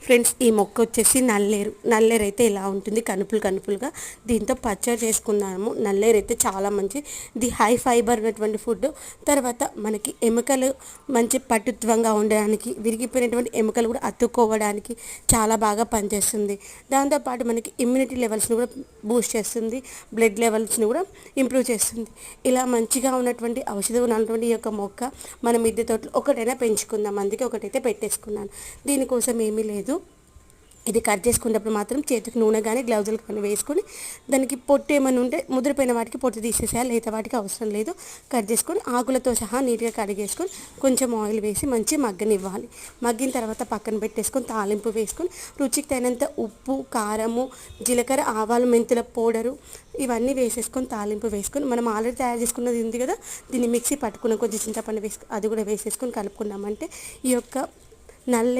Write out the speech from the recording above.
Friends, ఈ మొక్క వచ్చేసి నల్లేరు అయితే ఇలా ఉంటుంది, కనుపులుగా. దీంతో పచ్చడి చేసుకున్నాము. నల్లేరు అయితే చాలా మంచి, ఇది హై ఫైబర్ ఉన్నటువంటి ఫుడ్. తర్వాత మనకి ఎముకలు మంచి పటుత్వంగా ఉండడానికి, విరిగిపోయినటువంటి ఎముకలు కూడా అతుక్కోవడానికి చాలా బాగా పనిచేస్తుంది. దాంతోపాటు మనకి ఇమ్యూనిటీ లెవెల్స్ని కూడా బూస్ట్ చేస్తుంది, బ్లడ్ లెవెల్స్ని కూడా ఇంప్రూవ్ చేస్తుంది. ఇలా మంచిగా ఉన్నటువంటి ఔషధం ఉన్నటువంటి ఈ యొక్క మొక్క మన మిద్దె తోటలో ఒకటైనా పెంచుకుందాం, అందుకే ఒకటైతే పెట్టేసుకున్నాను. దీనికోసం ఏమీ లేదు. ఇది కట్ చేసుకున్నప్పుడు మాత్రం చేతికి నూనె కానీ గ్లౌజులు కానీ వేసుకొని, దానికి పొట్టు ఏమైనా ఉంటే ముదిరిపోయిన వాటికి పొట్టు తీసేసేయాలి, లేత వాటికి అవసరం లేదు. కట్ చేసుకొని ఆకులతో సహా నీట్గా కడిగేసుకొని కొంచెం ఆయిల్ వేసి మంచి మగ్గనివ్వాలి. మగ్గిన తర్వాత పక్కన పెట్టేసుకొని తాలింపు వేసుకొని రుచికి తగినంత ఉప్పు, కారము, జీలకర్ర, ఆవాలు, మెంతుల పౌడరు ఇవన్నీ వేసేసుకొని తాలింపు వేసుకొని, మనం ఆల్రెడీ తయారు చేసుకున్నది ఉంది కదా, దీన్ని మిక్సీ పట్టుకున్న కొంచెం చింతపండు వేసుకొని అది కూడా వేసేసుకొని కలుపుకున్నామంటే ఈ యొక్క నల్లేరు